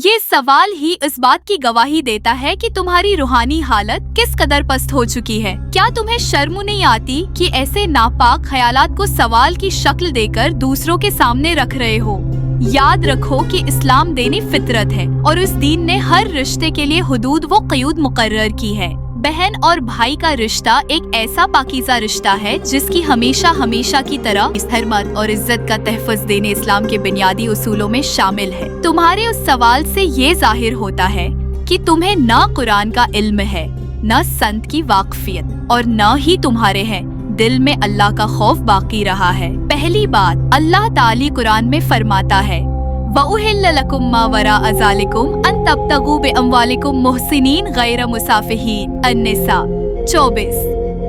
ये सवाल ही इस बात की गवाही देता है कि तुम्हारी रूहानी हालत किस कदर पस्त हो चुकी है। क्या तुम्हें शर्म नहीं आती कि ऐसे नापाक ख्यालात को सवाल की शक्ल देकर दूसरों के सामने रख रहे हो? याद रखो कि इस्लाम दीनी फितरत है और उस दीन ने हर रिश्ते के लिए हुदूद व क़यूद मुकर्रर की है। बहन और भाई का रिश्ता एक ऐसा पाकीज़ा रिश्ता है जिसकी हमेशा की तरह हरमत और इज्जत का तहफ़्फ़ुज़ देने इस्लाम के बुनियादी उसूलों में शामिल है। तुम्हारे उस सवाल से ये जाहिर होता है कि तुम्हें न कुरान का इल्म है, न संत की वाकफियत और न ही तुम्हारे हैं दिल में अल्लाह का खौफ बाकी रहा है। पहली बात, अल्लाह ताली कुरान में फरमाता है वउहिल्ल लकुम मा वराअ ज़ालिकुम अन तब्तगू बिअम्वालिकुम मुहसिनीन गैर मुसाफिहीन। अन्निसा 24।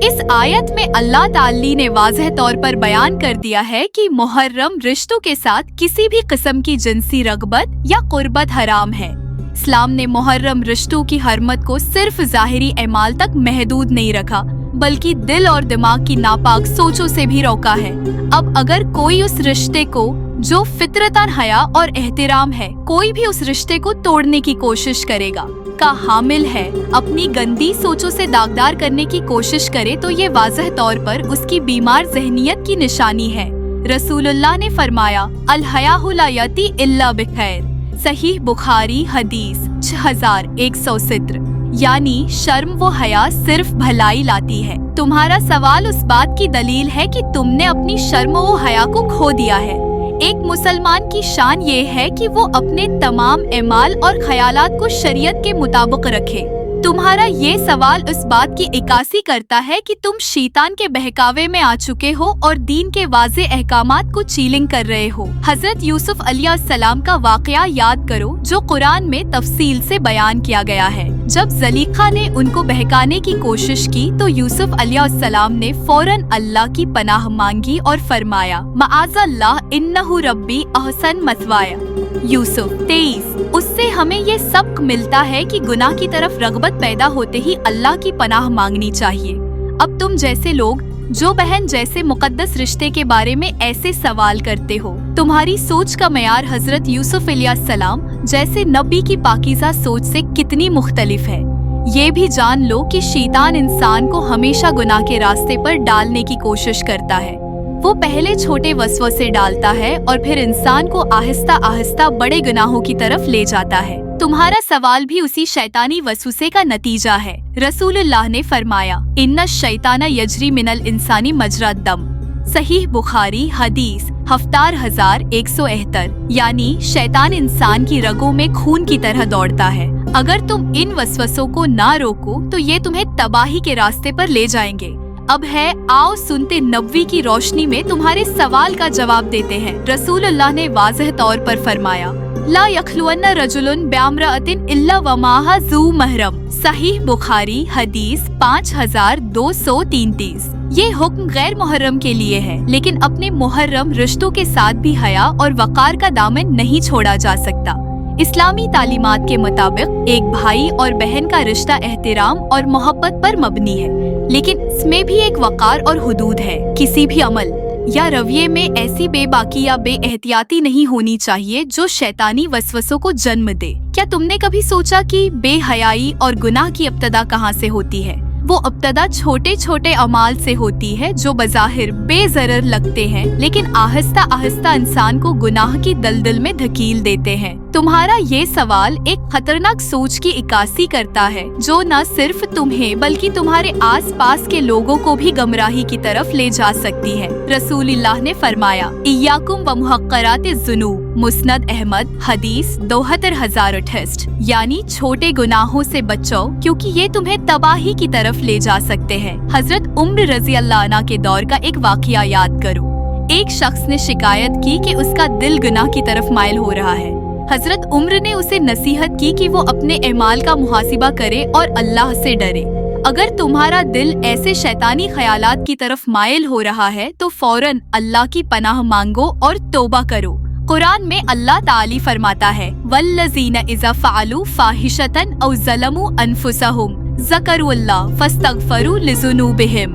इस आयत में अल्लाह ताली ने वाज़ेह तौर पर बयान कर दिया है कि मुहर्रम रिश्तों के साथ किसी भी किस्म की जिनसी रगबत या कुर्बत हराम है। इस्लाम ने मुहर्रम रिश्तों की हरमत को सिर्फ ज़ाहिरी एमाल तक महदूद नहीं रखा, बल्कि दिल और दिमाग की नापाक सोचों से भी रोका है। अब अगर कोई उस रिश्ते को जो फितरतन हया और एहतराम है, कोई भी उस रिश्ते को तोड़ने की कोशिश करेगा का हामिल है, अपनी गंदी सोचों से दागदार करने की कोशिश करे तो ये वाज़ेह तौर पर उसकी बीमार ज़हनियत की निशानी है। रसूलुल्लाह ने फरमाया अल हयाहु ला यती इल्ला बिखैर। सहीह बुखारी हदीस 6170। यानी शर्म वो हया सिर्फ भलाई लाती है। तुम्हारा सवाल उस बात की दलील है कि तुमने अपनी शर्म व हया को खो दिया है। एक मुसलमान की शान ये है कि वो अपने तमाम एमाल और ख्यालात को शरीयत के मुताबिक रखे। तुम्हारा ये सवाल उस बात की इक्कासी करता है कि तुम शैतान के बहकावे में आ चुके हो और दीन के वाज़े अहकामात को चीलिंग कर रहे हो। हजरत यूसुफ अलैहिस्सलाम का वाकया याद करो जो कुरान में तफसील से बयान किया गया है। जब ज़लीखा ने उनको बहकाने की कोशिश की तो यूसुफ अलैहिस्सलाम ने फौरन अल्लाह की पनाह मांगी और फरमाया मआज़ल्लाह इन्नहु रब्बी अहसन मथवाया। यूसुफ 23। उससे हमें ये सबक मिलता है कि गुनाह की तरफ रगबत पैदा होते ही अल्लाह की पनाह मांगनी चाहिए। अब तुम जैसे लोग जो बहन जैसे मुकद्दस रिश्ते के बारे में ऐसे सवाल करते हो, तुम्हारी सोच का मयार हजरत यूसुफ अलैहिस्सलाम जैसे नबी की पाकीज़ा सोच से कितनी मुख्तलिफ है। ये भी जान लो कि शैतान इंसान को हमेशा गुनाह के रास्ते पर डालने की कोशिश करता है। वो पहले छोटे वसवसे डालता है और फिर इंसान को आहिस्ता आहिस्ता बड़े गुनाहों की तरफ ले जाता है। तुम्हारा सवाल भी उसी शैतानी वसवसे का नतीजा है। रसूलुल्लाह ने फरमाया इन्ना शैताना यजरी मिनल इंसानी मजरा दम। सहीह बुखारी हदीस 7171। यानी शैतान इंसान की रगों में खून की तरह दौड़ता है। अगर तुम इन वसवसों को ना रोको तो ये तुम्हें तबाही के रास्ते पर ले जाएंगे। अब है आओ सुनते नबवी की रोशनी में तुम्हारे सवाल का जवाब देते हैं। रसूलुल्लाह ने वाज़ेह तौर पर फरमाया ला यखलुअन्ना रजुलुन बिअम्रअतिन इल्ला वमाहा ज़ू महरम। सहीह बुखारी हदीस 5233। ये हुक्म गैर मुहर्रम के लिए है, लेकिन अपने मुहर्रम रिश्तों के साथ भी हया और वकार का दामन नहीं छोड़ा जा सकता। इस्लामी तालीमात के मुताबिक एक भाई और बहन का रिश्ता एहतराम और मोहब्बत पर मबनी है, लेकिन इसमें भी एक वकार और हुदूद है। किसी भी अमल या रवैये में ऐसी बेबाकी या बेएहतियाती नहीं होनी चाहिए जो शैतानी वसवसों को जन्म दे। क्या तुमने कभी सोचा कि बेहयाई और गुनाह की इब्तदा कहाँ से होती है? वो इब्तदा छोटे छोटे अमाल से होती है जो बज़ाहिर बेज़रर लगते हैं, लेकिन आहिस्ता आहिस्ता इंसान को गुनाह की दलदल में धकील देते हैं। तुम्हारा ये सवाल एक खतरनाक सोच की इक्कासी करता है जो न सिर्फ तुम्हें बल्कि तुम्हारे आस पास के लोगों को भी गमराही की तरफ ले जा सकती है। रसूलुल्लाह ने फरमाया इय्याकुम व मुहक्करातिज़्ज़ुनूब। मुस्नद अहमद हदीस 72068। यानी छोटे गुनाहों से बचो क्योंकि ये तुम्हें तबाही की तरफ ले जा सकते हैं। हजरत उम्र रज़ी अल्लाह अन्हा के दौर का एक वाकया याद करो। एक शख्स ने शिकायत की कि उसका दिल गुनाह की तरफ माइल हो रहा है। हजरत उम्र ने उसे नसीहत की कि वो अपने एमाल का मुहासिबा करे और अल्लाह से डरे। अगर तुम्हारा दिल ऐसे शैतानी ख्यालात की तरफ माइल हो रहा है तो फौरन अल्लाह की पनाह मांगो और तौबा करो। कुरान में अल्लाह ताली फरमाता है वल्लज़ीना इज़ा फ़अलू फ़ाहिशतन औ ज़लमू अनफुसहुम ज़करुल्लाह फ़स्तग़फ़रू लिज़ुनूबिहिम।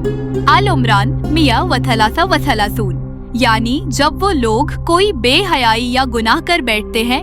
आल इमरान 133। यानी जब वो लोग कोई बेहयाई या गुनाह कर बैठते हैं